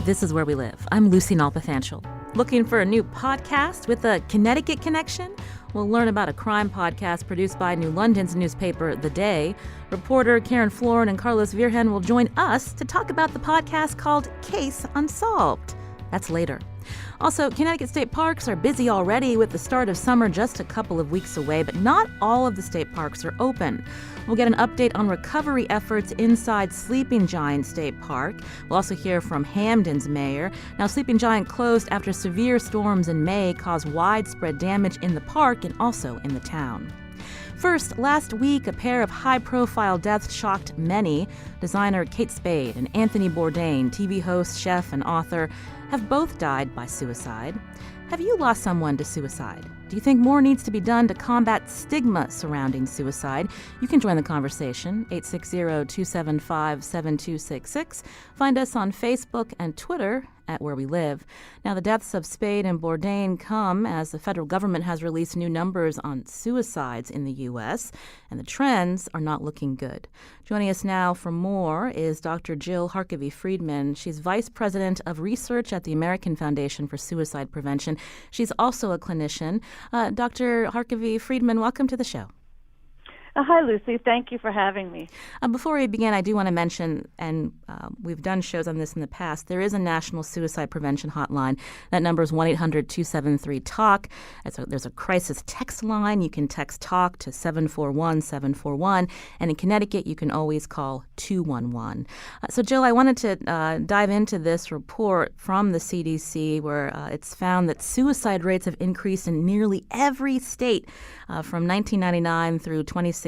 This is Where We Live. I'm Lucy Nalpathanchel. Looking for a new podcast with a Connecticut connection? We'll learn about a crime podcast produced by New London's newspaper, The Day. Reporter Karen Florin and Carlos Virgen will join us to talk about the podcast called Case Unsolved. That's later. Also, Connecticut state parks are busy already with the start of summer just a couple of weeks away, but not all of the state parks are open. We'll get an update on recovery efforts inside Sleeping Giant State Park. We'll also hear from Hamden's mayor. Now, Sleeping Giant closed after severe storms in May caused widespread damage in the park and also in the town. First, last week, a pair of high-profile deaths shocked many. Designer Kate Spade and Anthony Bourdain, TV host, chef, and author, have both died by suicide. Have you lost someone to suicide? Do you think more needs to be done to combat stigma surrounding suicide? You can join the conversation, 860-275-7266. Find us on Facebook and Twitter at Where We Live. Now, the deaths of Spade and Bourdain come as the federal government has released new numbers on suicides in the U.S., and the trends are not looking good. Joining us now for more is Dr. Jill Harkavy-Friedman. She's Vice President of Research at the American Foundation for Suicide Prevention. She's also a clinician. Dr. Harkavy-Friedman, welcome to the show. Hi, Lucy. Thank you for having me. Before we begin, I do want to mention, and we've done shows on this in the past, there is a national suicide prevention hotline. That number is 1-800-273-TALK. There's a crisis text line. You can text TALK to 741-741. And in Connecticut, you can always call 211. So, Jill, I wanted to dive into this report from the CDC where it's found that suicide rates have increased in nearly every state from 1999 through 2016,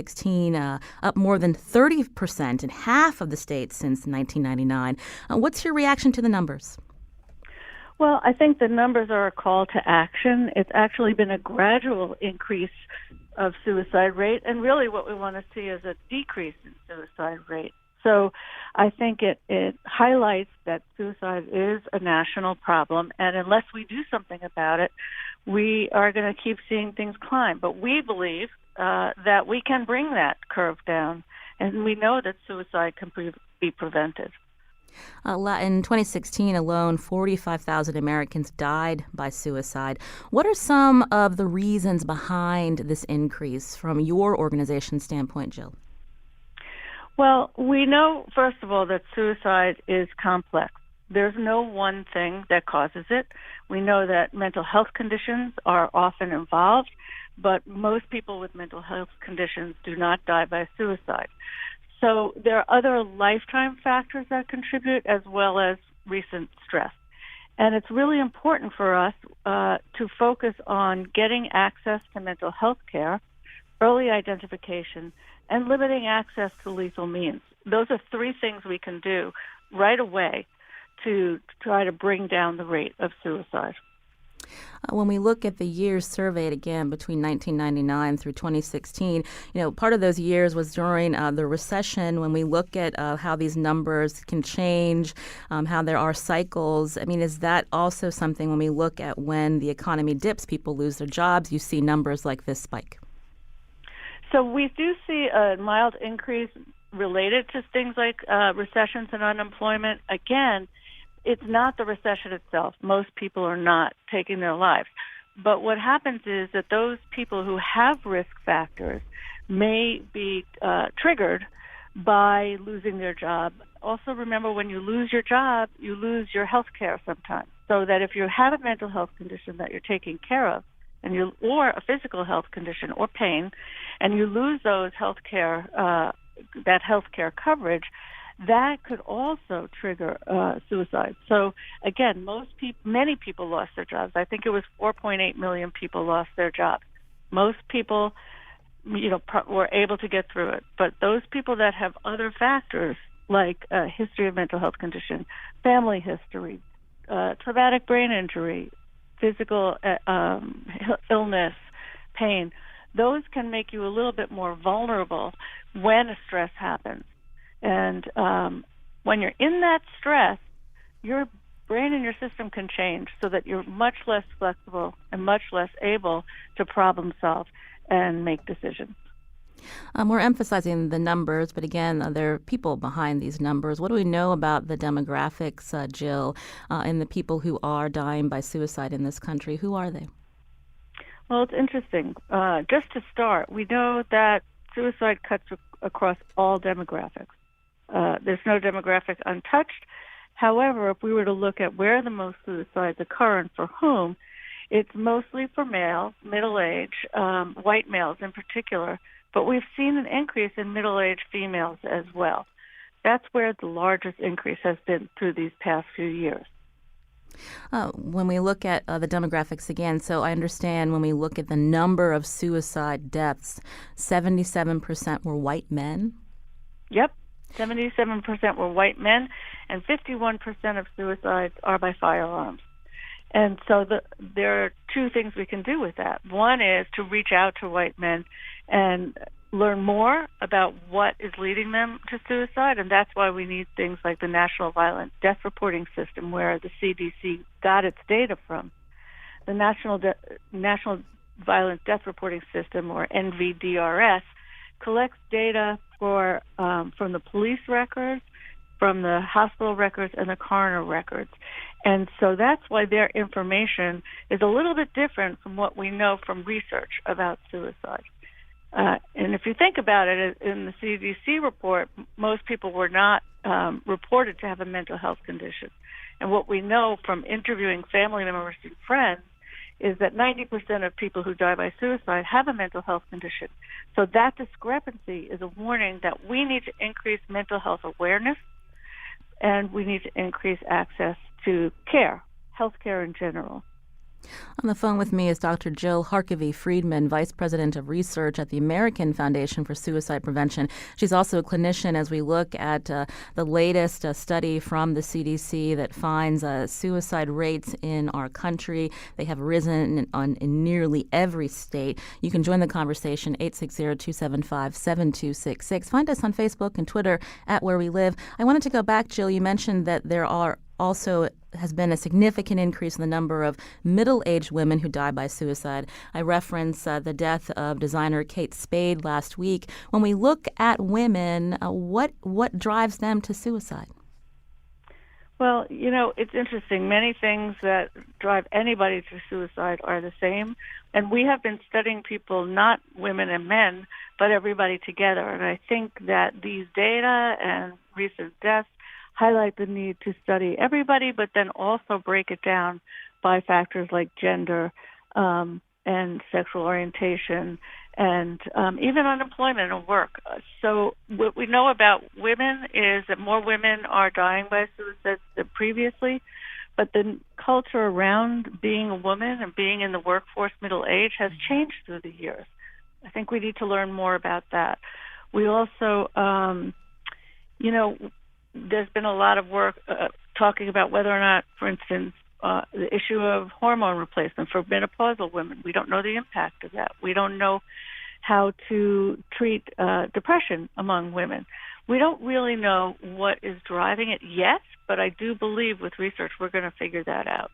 up more than 30% in half of the states since 1999. What's your reaction to the numbers? Well, I think the numbers are a call to action. It's actually been a gradual increase of suicide rate, and really what we want to see is a decrease in suicide rate. So I think it highlights that suicide is a national problem, and unless we do something about it, we are going to keep seeing things climb. But we believe that we can bring that curve down, and we know that suicide can be prevented. In 2016 alone, 45,000 Americans died by suicide. What are some of the reasons behind this increase from your organization's standpoint, Jill? Well, we know, first of all, that suicide is complex. There's no one thing that causes it. We know that mental health conditions are often involved, but most people with mental health conditions do not die by suicide. So there are other lifetime factors that contribute as well as recent stress. And it's really important for us to focus on getting access to mental health care, early identification, and limiting access to lethal means. Those are three things we can do right away to try to bring down the rate of suicide. When we look at the years surveyed again between 1999 through 2016, part of those years was during the recession. When we look at how these numbers can change, how there are cycles, is that also something when we look at when the economy dips, people lose their jobs, you see numbers like this spike? So we do see a mild increase related to things like recessions and unemployment. Again, it's not the recession itself. Most people are not taking their lives. But what happens is that those people who have risk factors may be triggered by losing their job. Also, remember, when you lose your job, you lose your health care sometimes. So that if you have a mental health condition that you're taking care of, or a physical health condition or pain, and you lose those health care coverage, that could also trigger suicide. So again, many people lost their jobs. I think it was 4.8 million people lost their jobs. Most people, were able to get through it. But those people that have other factors like a history of mental health condition, family history, traumatic brain injury, physical illness, pain, those can make you a little bit more vulnerable when a stress happens. And when you're in that stress, your brain and your system can change so that you're much less flexible and much less able to problem solve and make decisions. We're emphasizing the numbers, but again, there are people behind these numbers. What do we know about the demographics, Jill, and the people who are dying by suicide in this country? Who are they? Well, it's interesting. Just to start, we know that suicide cuts across all demographics. There's no demographic untouched. However, if we were to look at where the most suicides occur and for whom, it's mostly for males, middle-aged, white males in particular, but we've seen an increase in middle-aged females as well. That's where the largest increase has been through these past few years. When we look at the demographics again, so I understand when we look at the number of suicide deaths, 77% were white men? Yep, 77% were white men, and 51% of suicides are by firearms. And so there are two things we can do with that. One is to reach out to white men and learn more about what is leading them to suicide, and that's why we need things like the National Violent Death Reporting System, where the CDC got its data from. The National Violent Death Reporting System, or NVDRS, collects data from the police records, from the hospital records, and the coroner records. And so that's why their information is a little bit different from what we know from research about suicide. And if you think about it, in the CDC report, most people were not reported to have a mental health condition. And what we know from interviewing family members and friends is that 90% of people who die by suicide have a mental health condition. So that discrepancy is a warning that we need to increase mental health awareness, and we need to increase access to care, health care in general. On the phone with me is Dr. Jill Harkavy-Friedman, Vice President of Research at the American Foundation for Suicide Prevention. She's also a clinician as we look at the latest study from the CDC that finds suicide rates in our country. They have risen in nearly every state. You can join the conversation, 860-275-7266. Find us on Facebook and Twitter at Where We Live. I wanted to go back, Jill. You mentioned that there are also has been a significant increase in the number of middle-aged women who die by suicide. I reference the death of designer Kate Spade last week. When we look at women, what drives them to suicide? Well, it's interesting. Many things that drive anybody to suicide are the same. And we have been studying people, not women and men, but everybody together. And I think that these data and recent deaths highlight the need to study everybody, but then also break it down by factors like gender and sexual orientation and even unemployment and work. So what we know about women is that more women are dying by suicide than previously, but the culture around being a woman and being in the workforce middle age has changed through the years. I think we need to learn more about that. We also, there's been a lot of work talking about whether or not, for instance, the issue of hormone replacement for menopausal women. We don't know the impact of that. We don't know how to treat depression among women. We don't really know what is driving it yet, but I do believe with research we're going to figure that out.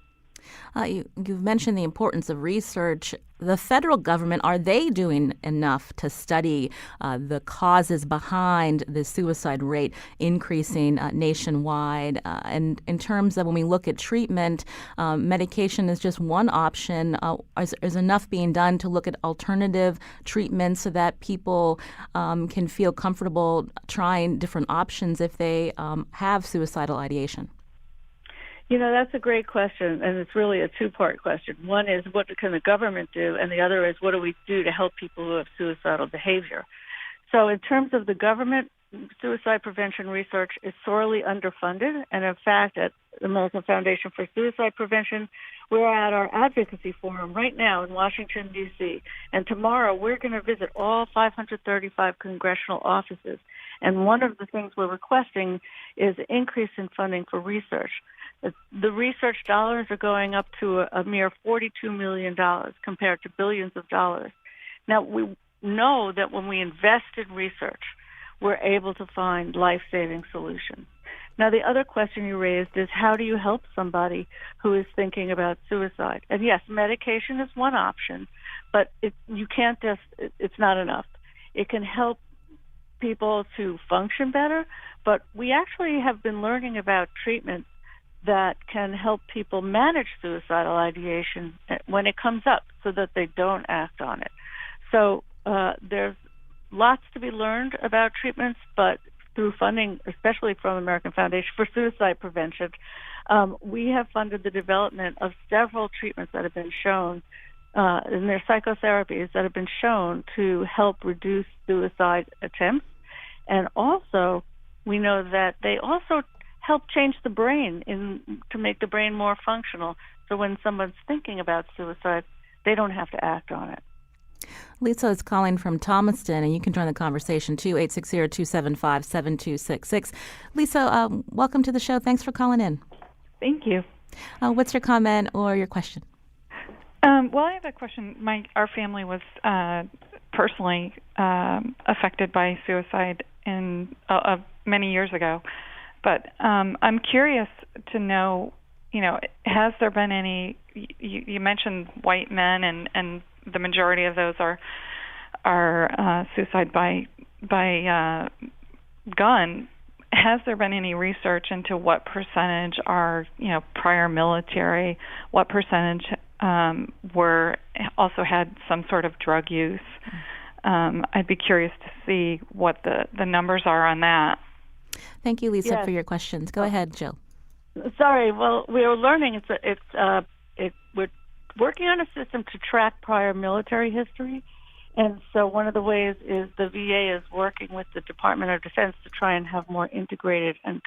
You've mentioned the importance of research. The federal government, are they doing enough to study the causes behind the suicide rate increasing nationwide? And in terms of when we look at treatment, medication is just one option. Is enough being done to look at alternative treatments so that people can feel comfortable trying different options if they have suicidal ideation? That's a great question, and it's really a two-part question. One is, what can the government do? And the other is, what do we do to help people who have suicidal behavior? So in terms of the government, suicide prevention research is sorely underfunded. And in fact, at the American Foundation for Suicide Prevention, we're at our advocacy forum right now in Washington, D.C. And tomorrow we're going to visit all 535 congressional offices. And one of the things we're requesting is an increase in funding for research. The research dollars are going up to a mere $42 million compared to billions of dollars. Now, we know that when we invest in research, we're able to find life-saving solutions. Now, the other question you raised is, how do you help somebody who is thinking about suicide? And yes, medication is one option, but it's not enough. it can help people to function better, but we actually have been learning about treatments that can help people manage suicidal ideation when it comes up so that they don't act on it. So there's lots to be learned about treatments, but through funding, especially from American Foundation for Suicide Prevention, we have funded the development of several treatments that have been shown, and they're psychotherapies that have been shown to help reduce suicide attempts. And also, we know that they also help change the brain to make the brain more functional. So when someone's thinking about suicide, they don't have to act on it. Lisa is calling from Thomaston, and you can join the conversation too, 860-275-7266. Lisa, welcome to the show. Thanks for calling in. Thank you. What's your comment or your question? Well, I have a question. Our family was personally affected by suicide many years ago, but I'm curious to know, has there been any? You mentioned white men, and the majority of those are suicide by gun. Has there been any research into what percentage are prior military? What percentage also had some sort of drug use? I'd be curious to see what the numbers are on that. Thank you, Lisa, for your questions. Go ahead, Jill. Sorry. Well, we are learning. We're working on a system to track prior military history, and so one of the ways is the VA is working with the Department of Defense to try and have more integrated and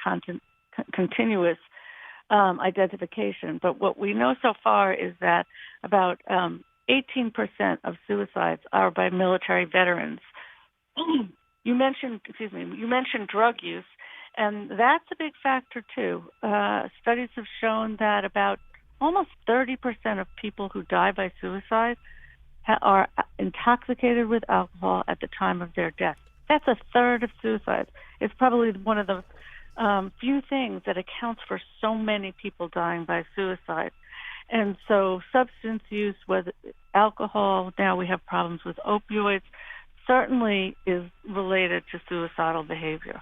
continuous identification. But what we know so far is that about 18% of suicides are by military veterans. You mentioned drug use, and that's a big factor too. Studies have shown that about almost 30% of people who die by suicide are intoxicated with alcohol at the time of their death. That's a third of suicides. It's probably one of the few things that accounts for so many people dying by suicide. And so substance use, whether alcohol, now we have problems with opioids, certainly is related to suicidal behavior.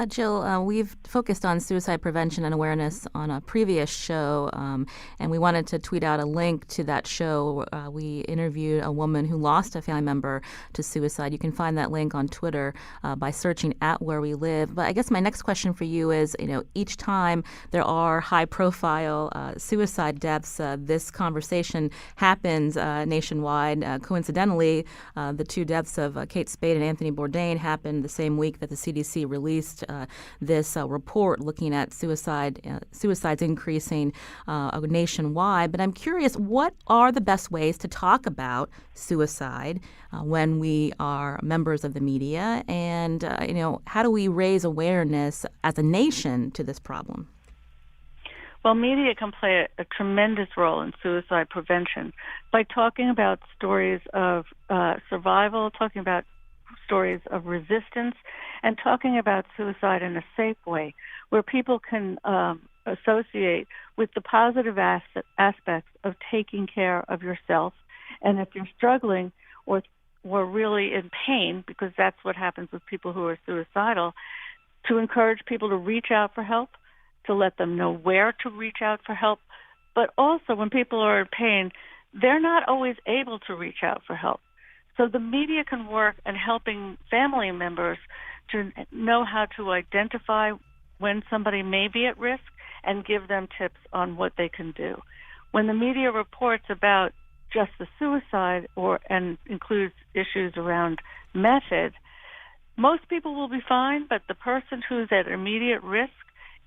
Jill, we've focused on suicide prevention and awareness on a previous show, and we wanted to tweet out a link to that show. We interviewed a woman who lost a family member to suicide. You can find that link on Twitter by searching @WhereWeLive. But I guess my next question for you is, each time there are high-profile suicide deaths, this conversation happens nationwide. Coincidentally, the two deaths of Kate Spade and Anthony Bourdain happened the same week that the CDC released this report looking at suicides increasing nationwide. But I'm curious, what are the best ways to talk about suicide when we are members of the media? And, how do we raise awareness as a nation to this problem? Well, media can play a tremendous role in suicide prevention by talking about stories of survival, talking about stories of resistance, and talking about suicide in a safe way where people can associate with the positive aspects of taking care of yourself. And if you're struggling or really in pain, because that's what happens with people who are suicidal, to encourage people to reach out for help, to let them know where to reach out for help. But also when people are in pain, they're not always able to reach out for help. So the media can work in helping family members to know how to identify when somebody may be at risk and give them tips on what they can do. When the media reports about just the suicide and includes issues around method, most people will be fine, but the person who's at immediate risk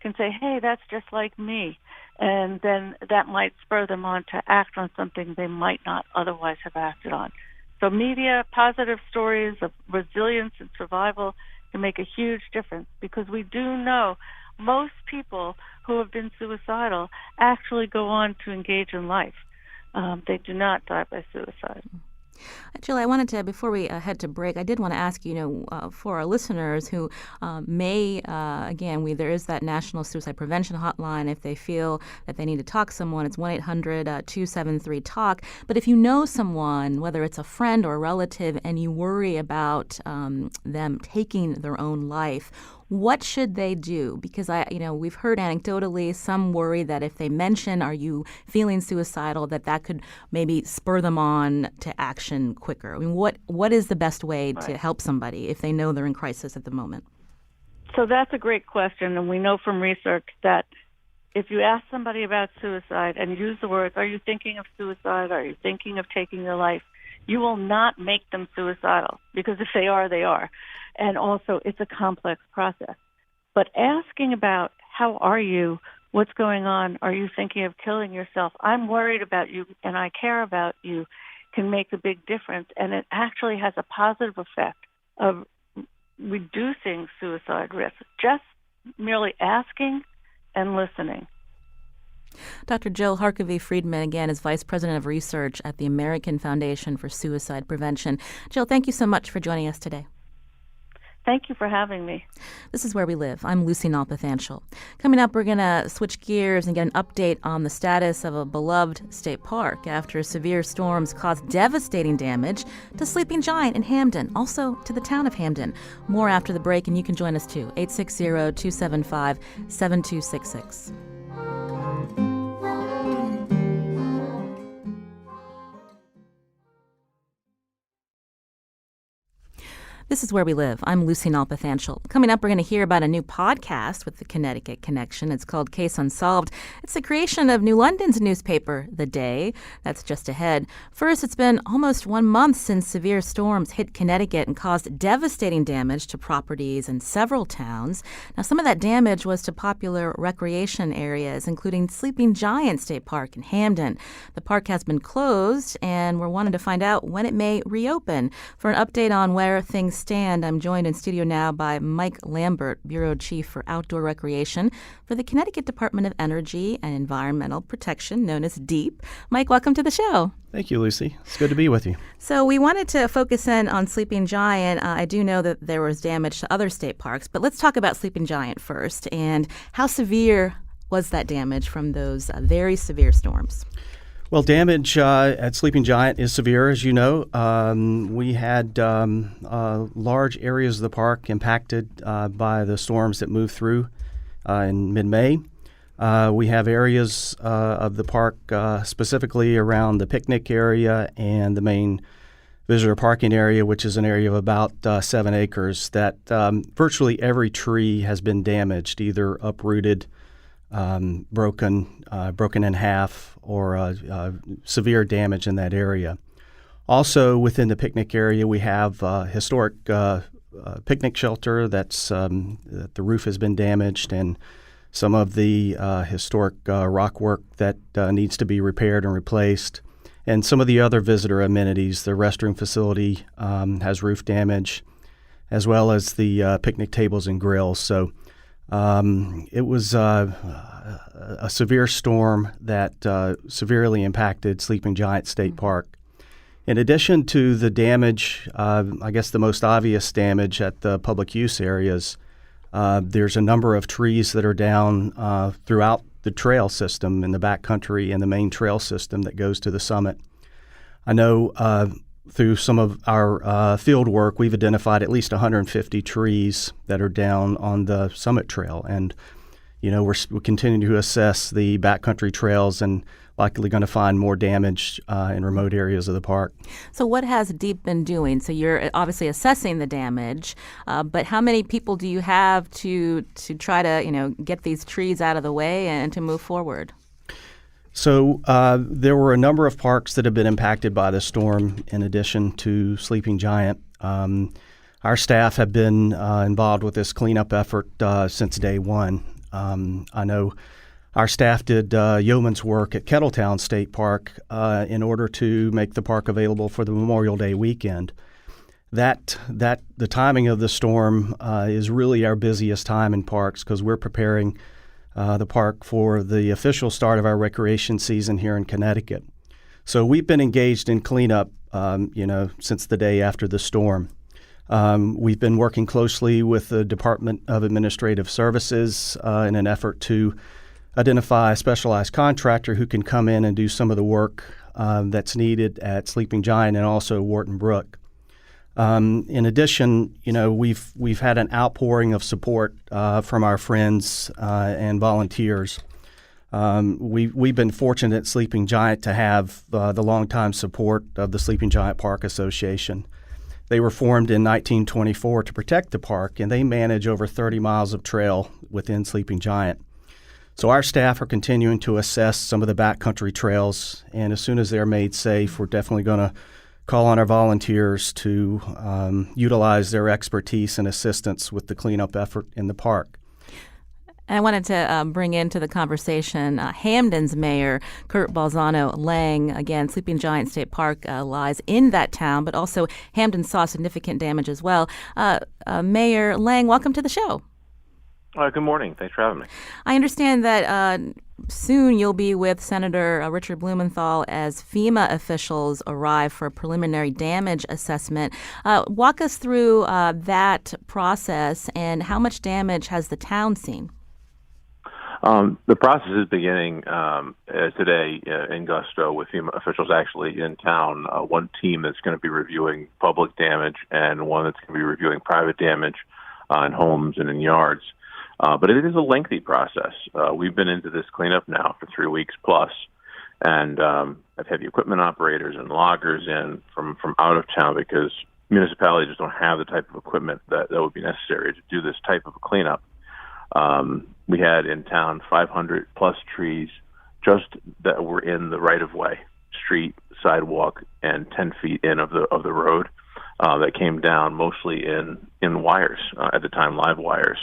can say, hey, that's just like me. And then that might spur them on to act on something they might not otherwise have acted on. So media, positive stories of resilience and survival can make a huge difference because we do know most people who have been suicidal actually go on to engage in life. They do not die by suicide. Jill, I wanted to, before we head to break, I did want to ask you, for our listeners who may, there is that National Suicide Prevention Hotline. If they feel that they need to talk to someone, it's 1-800-273-TALK. But if you know someone, whether it's a friend or a relative, and you worry about them taking their own life, what should they do? Because we've heard anecdotally some worry that if they mention, "Are you feeling suicidal?" that could maybe spur them on to action quicker. I mean, what is the best way to help somebody if they know they're in crisis at the moment? So that's a great question, and we know from research that if you ask somebody about suicide and use the words, "Are you thinking of suicide? Are you thinking of taking your life?" you will not make them suicidal, because if they are, they are. And also, it's a complex process. But asking about, "How are you? What's going on? Are you thinking of killing yourself? I'm worried about you and I care about you," can make a big difference. And it actually has a positive effect of reducing suicide risk, just merely asking and listening. Dr. Jill Harkavy-Friedman, again, is Vice President of Research at the American Foundation for Suicide Prevention. Jill, thank you so much for joining us today. Thank you for having me. This is Where We Live. I'm Lucy Nalpathanchel. Coming up, we're going to switch gears and get an update on the status of a beloved state park after severe storms caused devastating damage to Sleeping Giant in Hamden, also to the town of Hamden. More after the break, and you can join us too, 860-275-7266. This is Where We Live. I'm Lucy Nalpathanchel. Coming up, we're going to hear about a new podcast with the Connecticut Connection. It's called Case Unsolved. It's the creation of New London's newspaper, The Day. That's just ahead. First, it's been almost 1 month since severe storms hit Connecticut and caused devastating damage to properties in several towns. Now, some of that damage was to popular recreation areas, including Sleeping Giant State Park in Hamden. The park has been closed, and we're wanting to find out when it may reopen. For an update on where things stand, I'm joined in studio now by Mike Lambert, Bureau Chief for Outdoor Recreation for the Connecticut Department of Energy and Environmental Protection, known as DEEP. Mike, welcome to the show. Thank you, Lucy. It's good to be with you. So we wanted to focus in on Sleeping Giant. I do know that there was damage to other state parks, but let's talk about Sleeping Giant first. And how severe was that damage from those very severe storms? Well, damage at Sleeping Giant is severe, as you know. We had large areas of the park impacted by the storms that moved through in mid-May. We have areas of the park specifically around the picnic area and the main visitor parking area, which is an area of about 7 acres, that virtually every tree has been damaged, either uprooted, broken in half, or severe damage in that area. Also, within the picnic area, we have a historic picnic shelter that the roof has been damaged, and some of the historic rock work that needs to be repaired and replaced. And some of the other visitor amenities, the restroom facility has roof damage, as well as the picnic tables and grills. So it was a severe storm that severely impacted Sleeping Giant State Park. In addition to the damage, I guess the most obvious damage at the public use areas, there's a number of trees that are down throughout the trail system in the backcountry and the main trail system that goes to the summit. I know through some of our field work, we've identified at least 150 trees that are down on the summit trail. And, you know, we're continuing to assess the backcountry trails and likely going to find more damage in remote areas of the park. So what has DEEP been doing? So you're obviously assessing the damage, but how many people do you have to try to, get these trees out of the way and to move forward? So there were a number of parks that have been impacted by the storm in addition to Sleeping Giant. Our staff have been involved with this cleanup effort since day one. I know our staff did yeoman's work at Kettletown State Park in order to make the park available for the Memorial Day weekend. The timing of the storm is really our busiest time in parks because we're preparing the park for the official start of our recreation season here in Connecticut. So we've been engaged in cleanup since the day after the storm. We've been working closely with the Department of Administrative Services in an effort to identify a specialized contractor who can come in and do some of the work that's needed at Sleeping Giant and also Wharton Brook. In addition, we've had an outpouring of support from our friends and volunteers. We've been fortunate at Sleeping Giant to have the longtime support of the Sleeping Giant Park Association. They were formed in 1924 to protect the park, and they manage over 30 miles of trail within Sleeping Giant. So our staff are continuing to assess some of the backcountry trails, and as soon as they're made safe, we're definitely going to call on our volunteers to utilize their expertise and assistance with the cleanup effort in the park. And I wanted to bring into the conversation Hampden's mayor, Kurt Balzano Lang. Again, Sleeping Giant State Park lies in that town, but also Hampden saw significant damage as well. Mayor Lang, welcome to the show. Good morning. Thanks for having me. I understand that soon you'll be with Senator Richard Blumenthal as FEMA officials arrive for a preliminary damage assessment. Walk us through that process and how much damage has the town seen? The process is beginning today in Gusto with FEMA officials actually in town. One team that's going to be reviewing public damage and one that's going to be reviewing private damage in homes and in yards. But it is a lengthy process. We've been into this cleanup now for 3 weeks plus, and I've had the equipment operators and loggers in from out of town because municipalities just don't have the type of equipment that would be necessary to do this type of a cleanup. We had in town 500 plus trees just that were in the right-of-way, street, sidewalk, and 10 feet in of the road that came down mostly in wires, at the time live wires.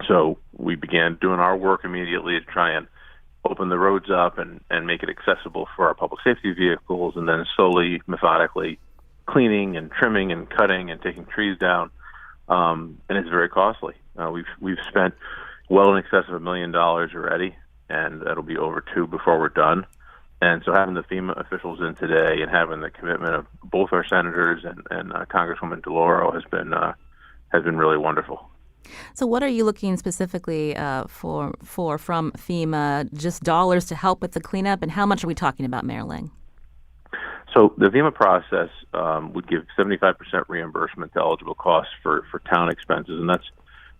So we began doing our work immediately to try and open the roads up and make it accessible for our public safety vehicles, and then slowly, methodically cleaning and trimming and cutting and taking trees down. And it's very costly. We've spent well in excess of $1 million already, and that'll be over $2 million before we're done. And so having the FEMA officials in today and having the commitment of both our senators and Congresswoman DeLauro has been really wonderful. So what are you looking specifically for from FEMA, just dollars to help with the cleanup, and how much are we talking about, Mayor Lang? So the FEMA process would give 75% reimbursement to eligible costs for town expenses, and that's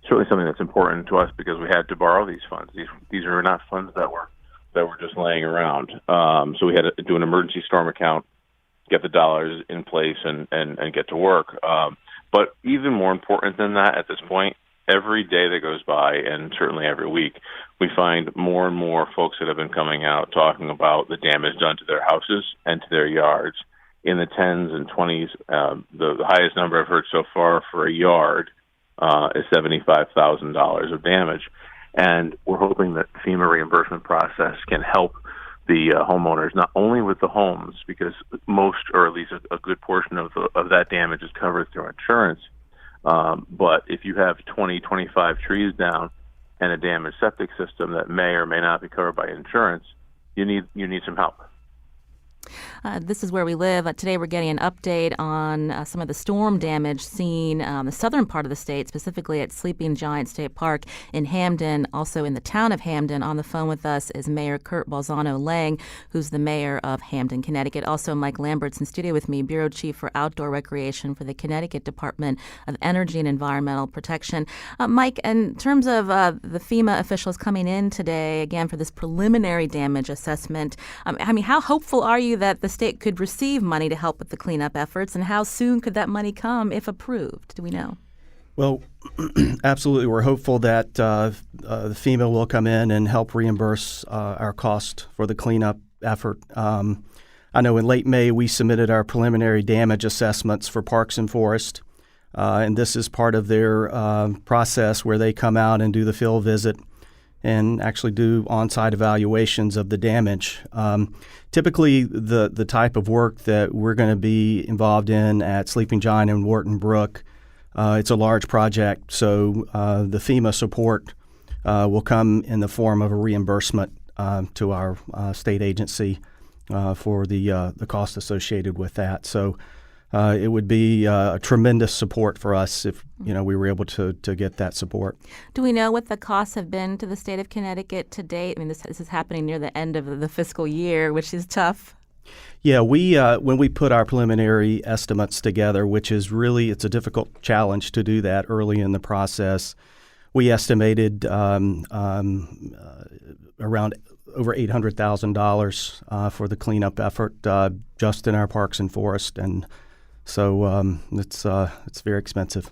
certainly something that's important to us because we had to borrow these funds. These are not funds that were just laying around. So we had to do an emergency storm account, get the dollars in place, and get to work. But even more important than that at this point, every day that goes by, and certainly every week, we find more and more folks that have been coming out talking about the damage done to their houses and to their yards in the 10s and 20s. The highest number I've heard so far for a yard is $75,000 of damage. And we're hoping that the FEMA reimbursement process can help the homeowners, not only with the homes, because most, or at least a good portion of that damage is covered through insurance, but if you have 20, 25 trees down and a damaged septic system that may or may not be covered by insurance, you need some help. This is where we live. Today we're getting an update on some of the storm damage seen the southern part of the state, specifically at Sleeping Giant State Park in Hampden, also in the town of Hampden. On the phone with us is Mayor Kurt Balzano Lang, who's the mayor of Hampden, Connecticut. Also, Mike Lambert's in studio with me, Bureau Chief for Outdoor Recreation for the Connecticut Department of Energy and Environmental Protection. Mike, in terms of the FEMA officials coming in today, again, for this preliminary damage assessment, how hopeful are you that the state could receive money to help with the cleanup efforts, and how soon could that money come if approved? Do we know? Well, absolutely. We're hopeful that the FEMA will come in and help reimburse our cost for the cleanup effort. I know in late May we submitted our preliminary damage assessments for Parks and Forest, and this is part of their process where they come out and do the field visit and actually do on-site evaluations of the damage. Typically, the type of work that we're going to be involved in at Sleeping Giant and Wharton Brook, it's a large project, so the FEMA support will come in the form of a reimbursement to our state agency for the cost associated with that. So it would be a tremendous support for us if we were able to get that support. Do we know what the costs have been to the state of Connecticut to date? I mean, this is happening near the end of the fiscal year, which is tough. Yeah, when we put our preliminary estimates together, which is really, it's a difficult challenge to do that early in the process, we estimated around over $800,000 for the cleanup effort just in our parks and forests, and so it's very expensive.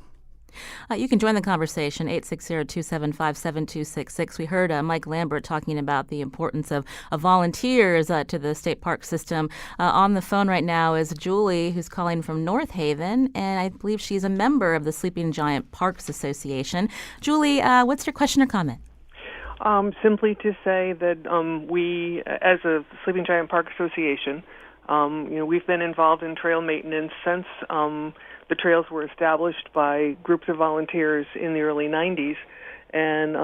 You can join the conversation, 860-275-7266. We heard Mike Lambert talking about the importance of volunteers to the state park system. On the phone right now is Julie, who's calling from North Haven, and I believe she's a member of the Sleeping Giant Parks Association. Julie, what's your question or comment? Simply to say that we, as a Sleeping Giant Park Association, we've been involved in trail maintenance since the trails were established by groups of volunteers in the early 90s, and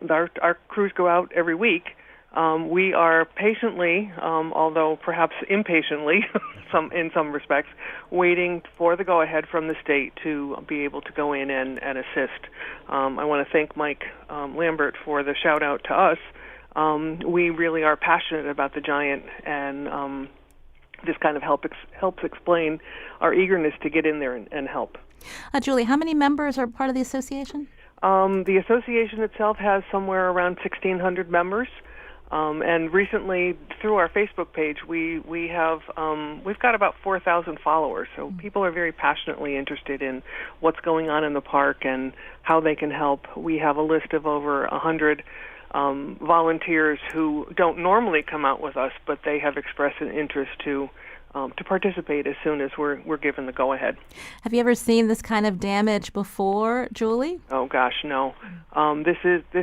our crews go out every week. We are patiently, although perhaps impatiently, in some respects, waiting for the go-ahead from the state to be able to go in and assist. I want to thank Mike Lambert for the shout-out to us. We really are passionate about the Giant, and this kind of helps explain our eagerness to get in there and help. Julie, how many members are part of the association? The association itself has somewhere around 1,600 members. And recently, through our Facebook page, we've got about 4,000 followers. So people are very passionately interested in what's going on in the park and how they can help. We have a list of over 100 volunteers who don't normally come out with us, but they have expressed an interest to participate as soon as we're given the go-ahead. Have you ever seen this kind of damage before, Julie? Oh gosh, no. This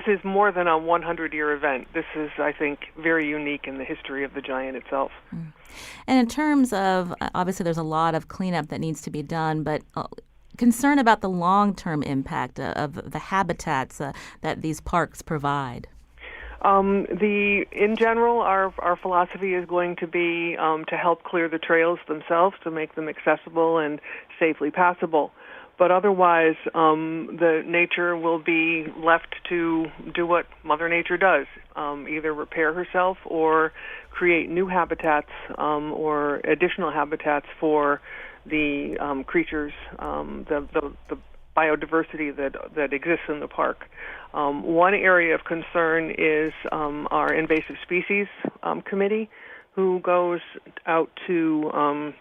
is more than a 100-year event. This is, I think, very unique in the history of the Giant itself. And in terms of, obviously there's a lot of cleanup that needs to be done, but concern about the long-term impact of the habitats that these parks provide. In general, our philosophy is going to be to help clear the trails themselves, to make them accessible and safely passable. But otherwise, the nature will be left to do what Mother Nature does, either repair herself or create new habitats or additional habitats for the creatures, the biodiversity that exists in the park. One area of concern is our invasive species committee, who goes out to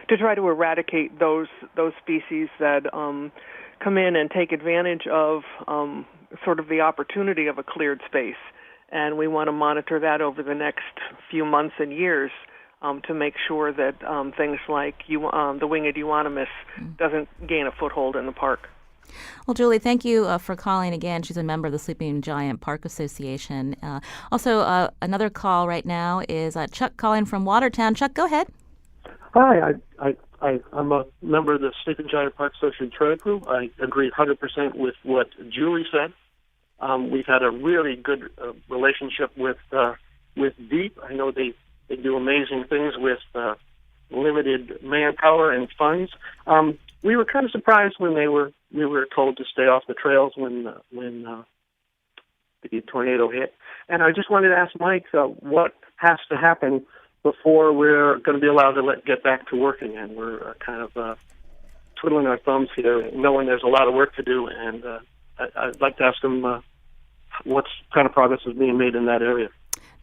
try to eradicate those species that come in and take advantage of sort of the opportunity of a cleared space. And we want to monitor that over the next few months and years to make sure that things like the winged euonymus doesn't gain a foothold in the park. Well, Julie, thank you for calling again. She's a member of the Sleeping Giant Park Association. Also, another call right now is Chuck calling from Watertown. Chuck, go ahead. Hi, I'm a member of the Sleeping Giant Park Association Trail Crew. I agree 100% with what Julie said. We've had a really good relationship with DEEP. I know they do amazing things with limited manpower and funds. We were kind of surprised when we were told to stay off the trails when the tornado hit. And I just wanted to ask Mike what has to happen before we're going to be allowed to get back to work again. We're kind of twiddling our thumbs here, knowing there's a lot of work to do, and I'd like to ask him what kind of progress is being made in that area.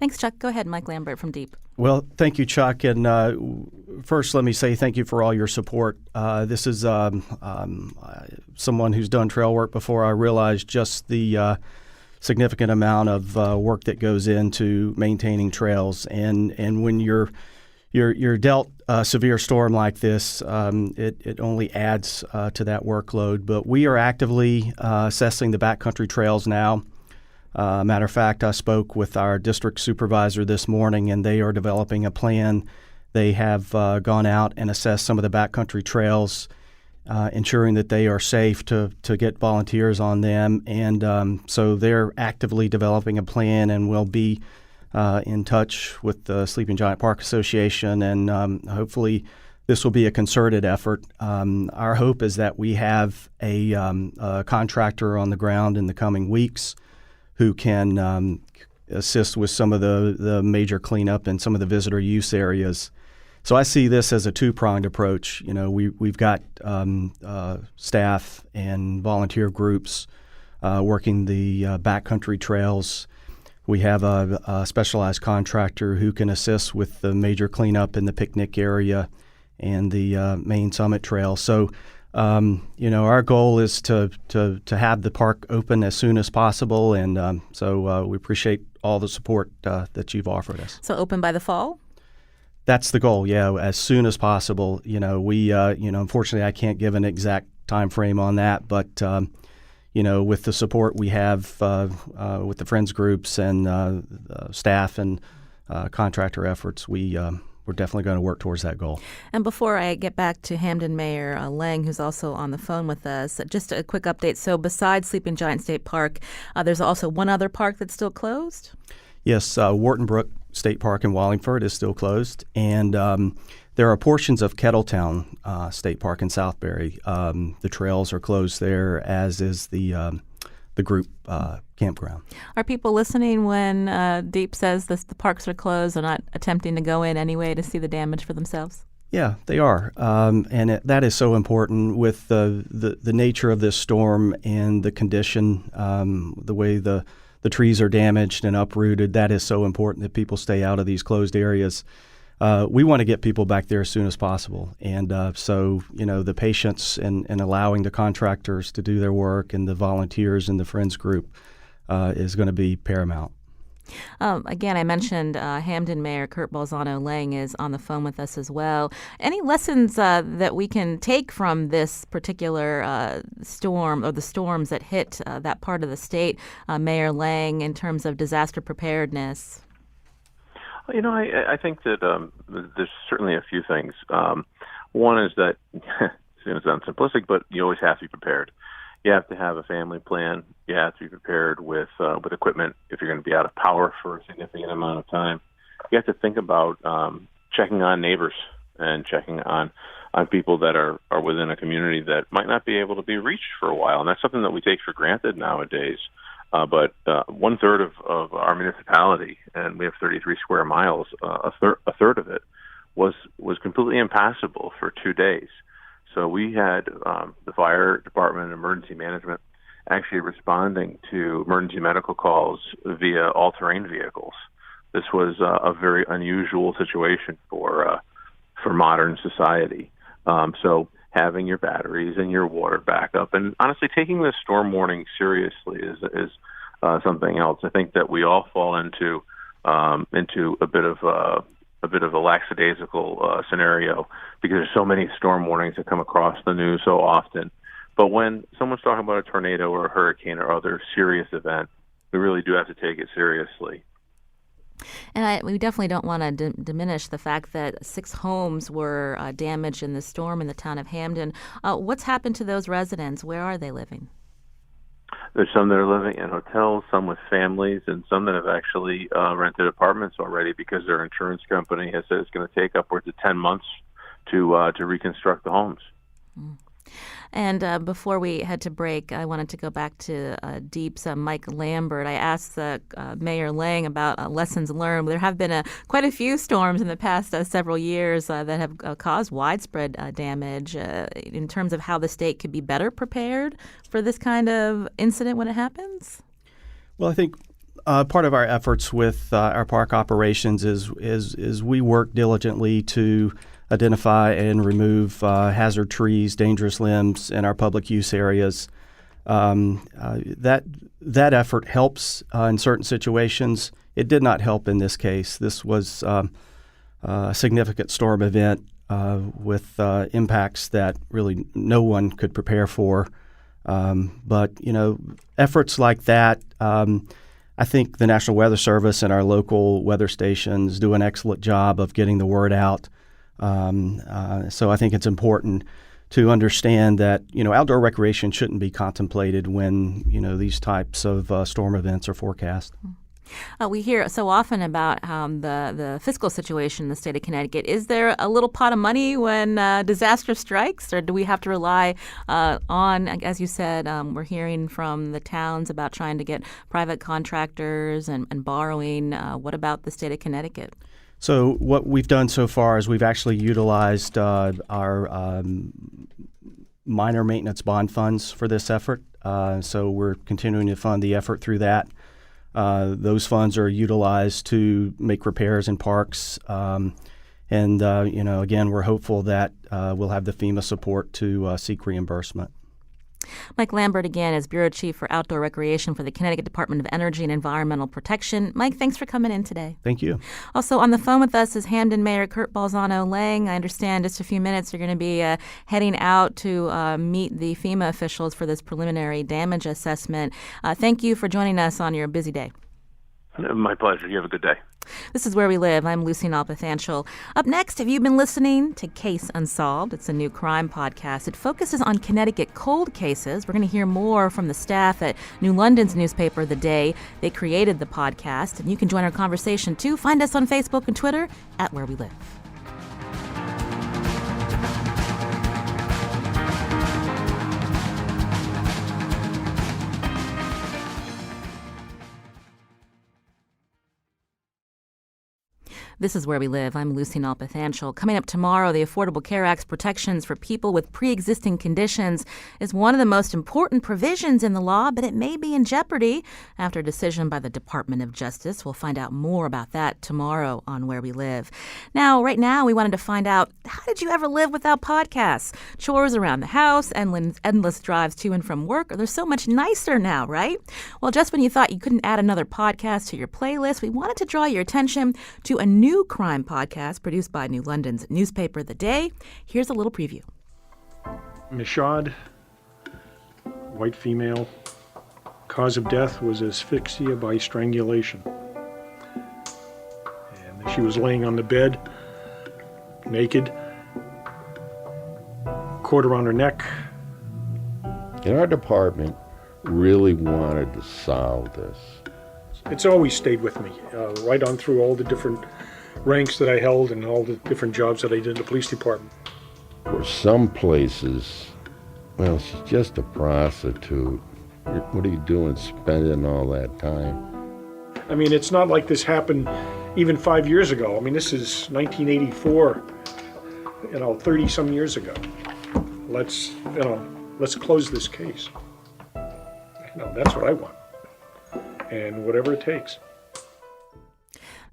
Thanks, Chuck. Go ahead, Mike Lambert from DEEP. Well, thank you, Chuck. And first, let me say thank you for all your support. This is someone who's done trail work before. I realized just the significant amount of work that goes into maintaining trails. And when you're dealt a severe storm like this, it only adds to that workload. But we are actively assessing the backcountry trails now. Matter of fact, I spoke with our district supervisor this morning, and they are developing a plan. They have gone out and assessed some of the backcountry trails, ensuring that they are safe to get volunteers on them. And so they're actively developing a plan, and will be in touch with the Sleeping Giant Park Association, and hopefully this will be a concerted effort. Our hope is that we have a contractor on the ground in the coming weeks who can assist with some of the major cleanup in some of the visitor use areas. So I see this as a two-pronged approach. We've got staff and volunteer groups working the backcountry trails. We have a specialized contractor who can assist with the major cleanup in the picnic area and the main summit trail. So, our goal is to have the park open as soon as possible, and so we appreciate all the support that you've offered us. So open by the fall? That's the goal, yeah, as soon as possible. We unfortunately I can't give an exact time frame on that, but with the support we have with the Friends groups and staff and contractor efforts, we're definitely going to work towards that goal. And before I get back to Hampden Mayor Lang, who's also on the phone with us, just a quick update. So besides Sleeping Giant State Park, there's also one other park that's still closed? Yes, Wharton Brook State Park in Wallingford is still closed. And there are portions of Kettletown State Park in Southbury. The trails are closed there, as is the group campground. Are people listening when Deep says the parks are closed and not attempting to go in anyway to see the damage for themselves? Yeah, they are, and that is so important with the nature of this storm and the condition, the way the trees are damaged and uprooted. That is so important that people stay out of these closed areas. We want to get people back there as soon as possible, and so the patience and allowing the contractors to do their work and the volunteers and the Friends group is going to be paramount. Again, I mentioned Hampden Mayor Kurt Balzano Lang is on the phone with us as well. Any lessons that we can take from this particular storm or the storms that hit that part of the state, Mayor Lang, in terms of disaster preparedness? I think that there's certainly a few things. One is that it sounds simplistic, but you always have to be prepared. You have to have a family plan. You have to be prepared with equipment if you're going to be out of power for a significant amount of time. You have to think about checking on neighbors and checking on people that are within a community that might not be able to be reached for a while. And that's something that we take for granted nowadays. But 1/3 of our municipality, and we have 33 square miles, a third of it was completely impassable for 2 days. So we had the fire department and emergency management actually responding to emergency medical calls via all-terrain vehicles. This was a very unusual situation for modern society. So having your batteries and your water backup, and honestly taking this storm warning seriously is something else. I think that we all fall into a bit of a lackadaisical scenario because there's so many storm warnings that come across the news so often. But when someone's talking about a tornado or a hurricane or other serious event, we really do have to take it seriously. And we definitely don't want to diminish the fact that 6 homes were damaged in the storm in the town of Hampden. What's happened to those residents? Where are they living? There's some that are living in hotels, some with families, and some that have actually rented apartments already because their insurance company has said it's going to take upwards of 10 months to reconstruct the homes. And before we head to break, I wanted to go back to Deep's Mike Lambert. I asked Mayor Lang about lessons learned. There have been quite a few storms in the past several years that have caused widespread damage in terms of how the state could be better prepared for this kind of incident when it happens. Well, I think part of our efforts with our park operations is we work diligently to identify and remove hazard trees, dangerous limbs in our public use areas. That effort helps in certain situations. It did not help in this case. This was a significant storm event with impacts that really no one could prepare for. But efforts like that, I think the National Weather Service and our local weather stations do an excellent job of getting the word out. So I think it's important to understand that, outdoor recreation shouldn't be contemplated when, these types of storm events are forecast. We hear so often about the fiscal situation in the state of Connecticut. Is there a little pot of money when disaster strikes, or do we have to rely on, as you said, we're hearing from the towns about trying to get private contractors and borrowing. What about the state of Connecticut? So what we've done so far is we've actually utilized our minor maintenance bond funds for this effort. So we're continuing to fund the effort through that. Those funds are utilized to make repairs in parks. Again, we're hopeful that we'll have the FEMA support to seek reimbursement. Mike Lambert, again, is Bureau Chief for Outdoor Recreation for the Connecticut Department of Energy and Environmental Protection. Mike, thanks for coming in today. Thank you. Also on the phone with us is Hamden Mayor Kurt Balzano-Lang. I understand just a few minutes you're going to be heading out to meet the FEMA officials for this preliminary damage assessment. Thank you for joining us on your busy day. My pleasure. You have a good day. This is Where We Live. I'm Lucy Nalpathanchel. Up next, have you been listening to Case Unsolved? It's a new crime podcast. It focuses on Connecticut cold cases. We're going to hear more from the staff at New London's newspaper, The Day. They created the podcast, and you can join our conversation, too. Find us on Facebook and Twitter at Where We Live. This is Where We Live. I'm Lucy Nalpathanchel. Coming up tomorrow, the Affordable Care Act's protections for people with pre-existing conditions is one of the most important provisions in the law, but it may be in jeopardy after a decision by the Department of Justice. We'll find out more about that tomorrow on Where We Live. Now, right now, we wanted to find out, how did you ever live without podcasts? Chores around the house, endless drives to and from work. They're so much nicer now, right? Well, just when you thought you couldn't add another podcast to your playlist, we wanted to draw your attention to a new crime podcast produced by New London's newspaper, The Day. Here's a little preview. Michaud, white female. Cause of death was asphyxia by strangulation. And she was laying on the bed, naked, cord around her neck. And our department really wanted to solve this. It's always stayed with me, right on through all the different ranks that I held and all the different jobs that I did in the police department. For some places, well, she's just a prostitute. What are you doing spending all that time? I mean, it's not like this happened even 5 years ago. I mean, this is 1984, 30 some years ago. Let's close this case. That's what I want. And whatever it takes.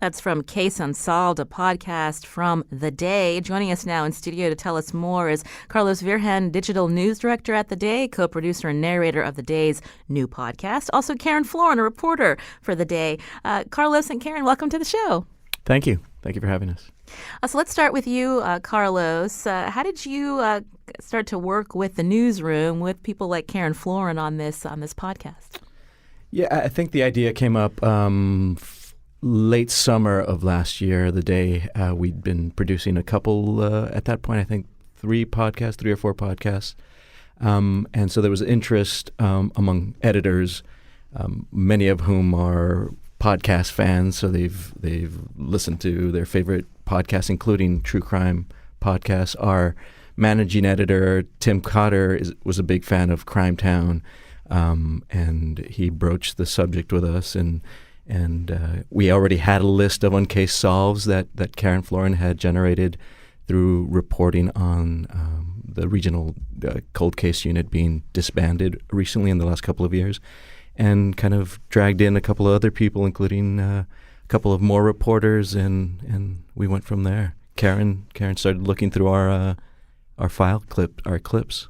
That's from Case Unsolved, a podcast from The Day. Joining us now in studio to tell us more is Carlos Virgen, digital news director at The Day, co-producer and narrator of The Day's new podcast. Also, Karen Florin, a reporter for The Day. Carlos and Karen, welcome to the show. Thank you. Thank you for having us. So let's start with you, Carlos. How did you start to work with the newsroom, with people like Karen Florin on this podcast? Yeah, I think the idea came up late summer of last year. The Day, we'd been producing a couple, at that point, I think 3 or 4 podcasts. And so there was interest among editors, many of whom are podcast fans. So they've listened to their favorite podcasts, including true crime podcasts. Our managing editor, Tim Cotter, was a big fan of Crime Town. And he broached the subject with us, and we already had a list of uncase solves that Karen Florin had generated through reporting on the regional cold case unit being disbanded recently in the last couple of years, and kind of dragged in a couple of other people, including a couple of more reporters, and we went from there. Karen started looking through our clips.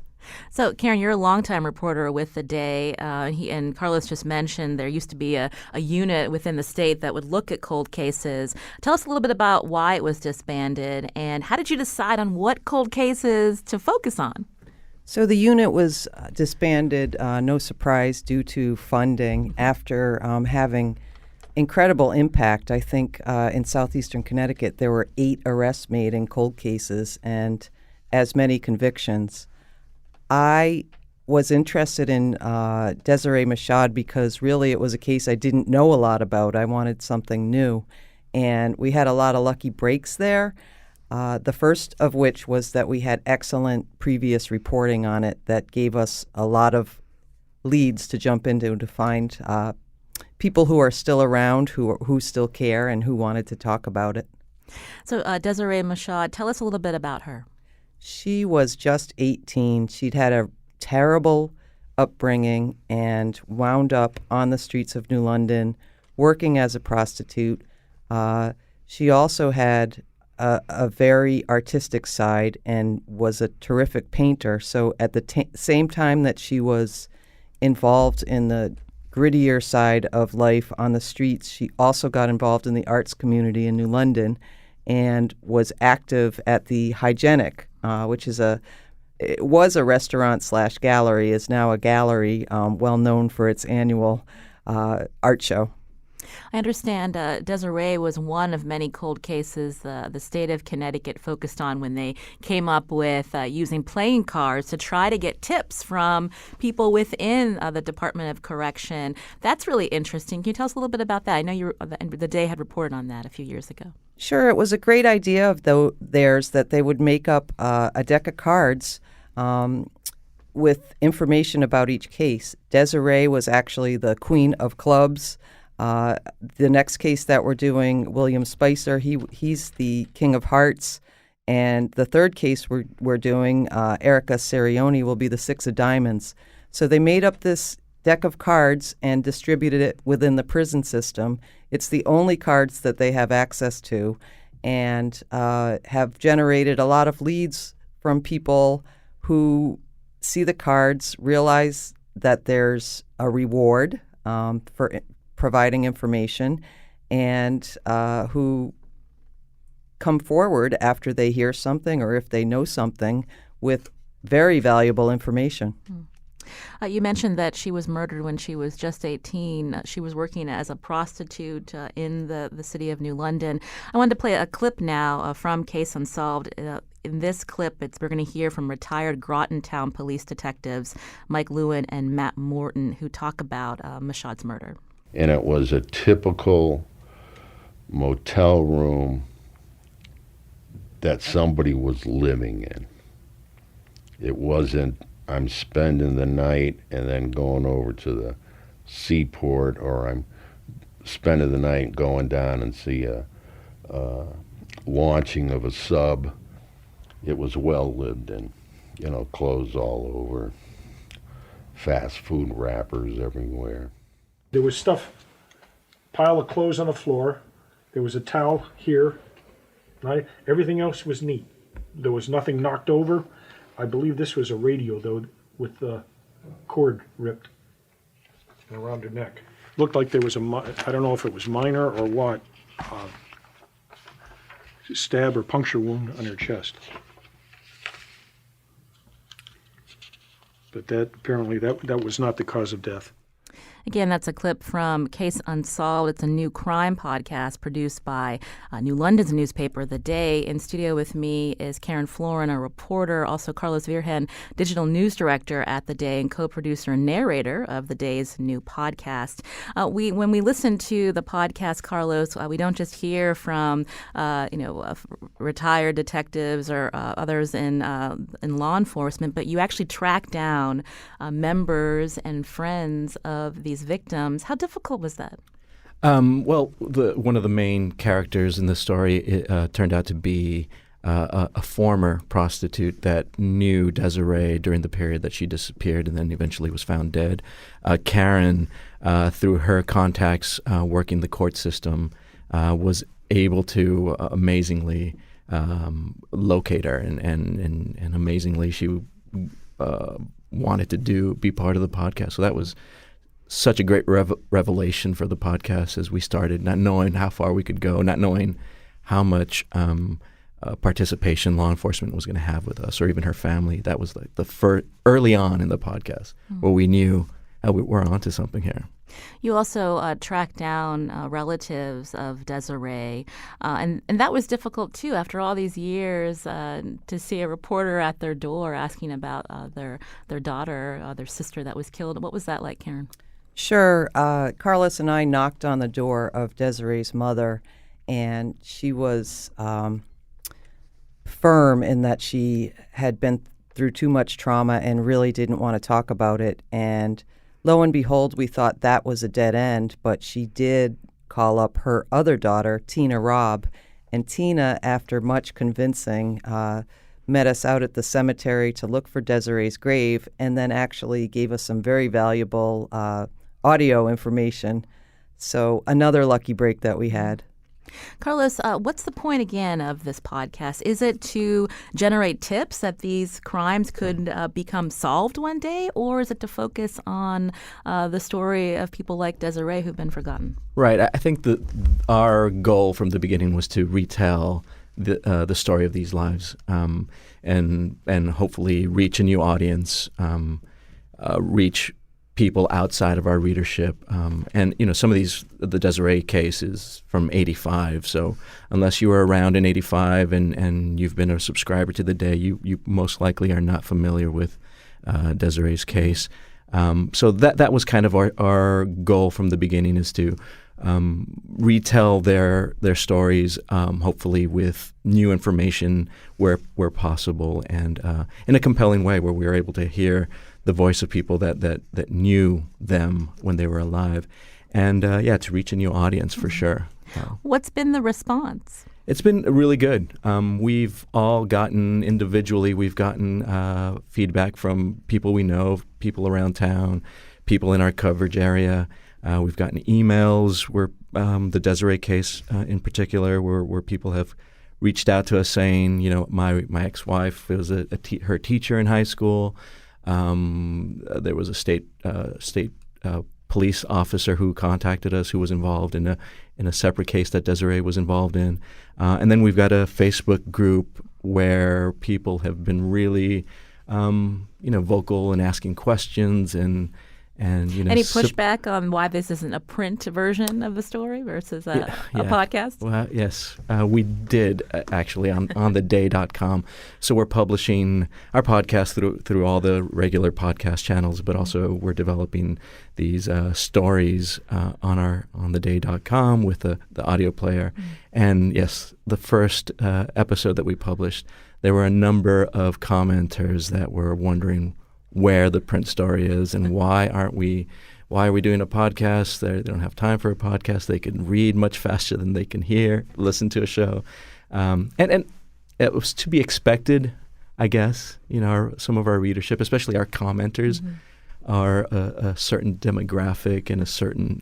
So, Karen, you're a longtime reporter with The Day, and Carlos just mentioned there used to be a unit within the state that would look at cold cases. Tell us a little bit about why it was disbanded, and how did you decide on what cold cases to focus on? So the unit was disbanded, no surprise, due to funding after having incredible impact. I think in southeastern Connecticut there were 8 arrests made in cold cases and as many convictions. I was interested in Desiree Mashad because really it was a case I didn't know a lot about. I wanted something new. And we had a lot of lucky breaks there. The first of which was that we had excellent previous reporting on it that gave us a lot of leads to jump into to find people who are still around, who still care, and who wanted to talk about it. So Desiree Mashad, tell us a little bit about her. She was just 18. She'd had a terrible upbringing and wound up on the streets of New London working as a prostitute. She also had a very artistic side and was a terrific painter. So at the same time that she was involved in the grittier side of life on the streets, she also got involved in the arts community in New London and was active at the Hygienic, which was a restaurant/gallery, is now a gallery, well known for its annual art show. I understand Desiree was one of many cold cases the state of Connecticut focused on when they came up with using playing cards to try to get tips from people within the Department of Correction. That's really interesting. Can you tell us a little bit about that? I know the Day had reported on that a few years ago. Sure. It was a great idea of theirs that they would make up a deck of cards with information about each case. Desiree was actually the queen of clubs. The next case that we're doing, William Spicer, he's the king of hearts. And the third case we're doing, Erica Sirioni, will be the six of diamonds. So they made up this deck of cards and distributed it within the prison system. It's the only cards that they have access to, and have generated a lot of leads from people who see the cards, realize that there's a reward for providing information, and who come forward after they hear something or if they know something with very valuable information. You mentioned that she was murdered when she was just 18. She was working as a prostitute in the city of New London. I wanted to play a clip now from Case Unsolved. In this clip, we're going to hear from retired Groton Town police detectives Mike Lewin and Matt Morton, who talk about Mashad's murder. And it was a typical motel room that somebody was living in. It wasn't, I'm spending the night and then going over to the seaport, or I'm spending the night and going down and see a launching of a sub. It was well lived in, clothes all over, fast food wrappers everywhere. There was pile of clothes on the floor. There was a towel here, right? Everything else was neat. There was nothing knocked over. I believe this was a radio, though, with the cord ripped around her neck. Looked like there was I don't know if it was minor or what, stab or puncture wound on her chest. But apparently that was not the cause of death. Again, that's a clip from Case Unsolved. It's a new crime podcast produced by New London's newspaper, The Day. In studio with me is Karen Florin, a reporter, also Carlos Virgen, digital news director at The Day and co-producer and narrator of The Day's new podcast. When we listen to the podcast, Carlos, we don't just hear from retired detectives or others in law enforcement, but you actually track down members and friends of these victims. How difficult was that? Well, one of the main characters in the story turned out to be a former prostitute that knew Desiree during the period that she disappeared and then eventually was found dead. Karen, through her contacts working the court system, was able to amazingly locate her, and amazingly she wanted to be part of the podcast. So that was such a great revelation for the podcast as we started, not knowing how far we could go, not knowing how much participation law enforcement was going to have with us or even her family. That was like the early on in the podcast where we knew we're onto something here. You also tracked down relatives of Desiree, and that was difficult too. After all these years, to see a reporter at their door asking about their daughter, their sister that was killed. What was that like, Karen? Sure. Carlos and I knocked on the door of Desiree's mother, and she was firm in that she had been through too much trauma and really didn't want to talk about it. And lo and behold, we thought that was a dead end, but she did call up her other daughter, Tina Robb. And Tina, after much convincing, met us out at the cemetery to look for Desiree's grave, and then actually gave us some very valuable audio information. So another lucky break that we had. Carlos, what's the point again of this podcast? Is it to generate tips that these crimes could become solved one day, or is it to focus on the story of people like Desiree who've been forgotten? Right. I think that our goal from the beginning was to retell the story of these lives, and hopefully reach a new audience, reach people outside of our readership. And, some of the Desiree case is from 85. So unless you were around in 85 and you've been a subscriber to The Day, you most likely are not familiar with Desiree's case. So that was kind of our goal from the beginning, is to retell their stories, hopefully with new information where possible, and in a compelling way where we were able to hear the voice of people that knew them when they were alive, and to reach a new audience for sure. What's been the response? It's been really good. We've all gotten individually, we've gotten feedback from people we know, people around town, people in our coverage area. We've gotten emails where the Desiree case in particular, where people have reached out to us saying, my ex-wife was her teacher in high school. There was a state police officer who contacted us, who was involved in a separate case that Desiree was involved in, and then we've got a Facebook group where people have been really, vocal and asking questions and any pushback on why this isn't a print version of the story versus a podcast? Well, yes, we did actually on theday.com. So we're publishing our podcast through all the regular podcast channels, but also we're developing these stories on theday.com with the audio player. And yes, the first episode that we published, there were a number of commenters that were wondering where the print story is and why are we doing a podcast? They don't have time for a podcast. They can read much faster than they can listen to a show. And it was to be expected, I guess. Some of our readership, especially our commenters, are a certain demographic and a certain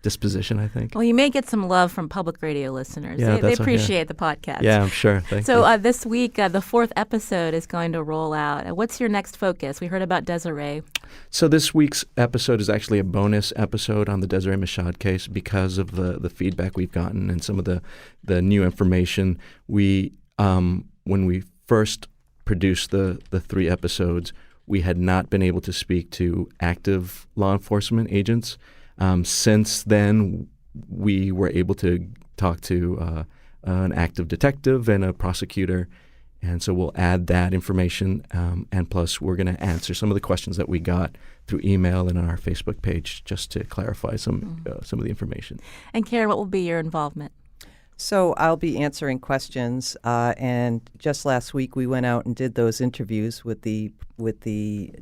disposition, I think. Well, you may get some love from public radio listeners. Yeah, they appreciate the podcast. Yeah, I'm sure. Thank you. So this week, the fourth episode is going to roll out. What's your next focus? We heard about Desiree. So this week's episode is actually a bonus episode on the Desiree Mashad case because of the feedback we've gotten and some of the new information. We when we first produced the 3 episodes, we had not been able to speak to active law enforcement agents. Since then, we were able to talk to an active detective and a prosecutor, and so we'll add that information. And plus, we're going to answer some of the questions that we got through email and on our Facebook page, just to clarify some of the information. And Karen, what will be your involvement? So I'll be answering questions, and just last week we went out and did those interviews with the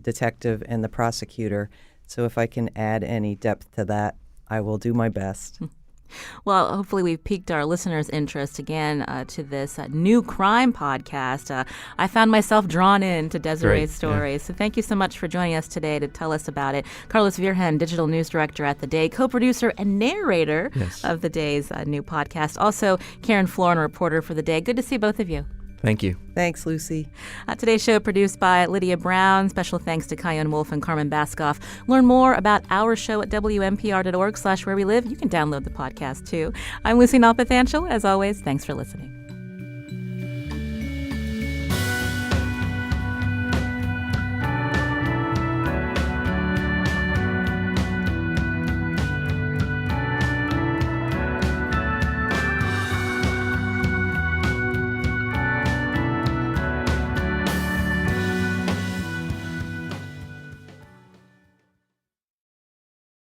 detective and the prosecutor. So if I can add any depth to that, I will do my best. Well, hopefully we've piqued our listeners' interest again to this new crime podcast. I found myself drawn into Desiree's story. Yeah. So thank you so much for joining us today to tell us about it. Carlos Virgen, Digital News Director at The Day, co-producer and narrator of The Day's new podcast. Also, Karen Florin, reporter for The Day. Good to see both of you. Thank you. Thanks, Lucy. Today's show produced by Lydia Brown. Special thanks to Kyone Wolf and Carmen Baskoff. Learn more about our show at WNPR.org/where we live. You can download the podcast, too. I'm Lucy Nalpathanchel. As always, thanks for listening.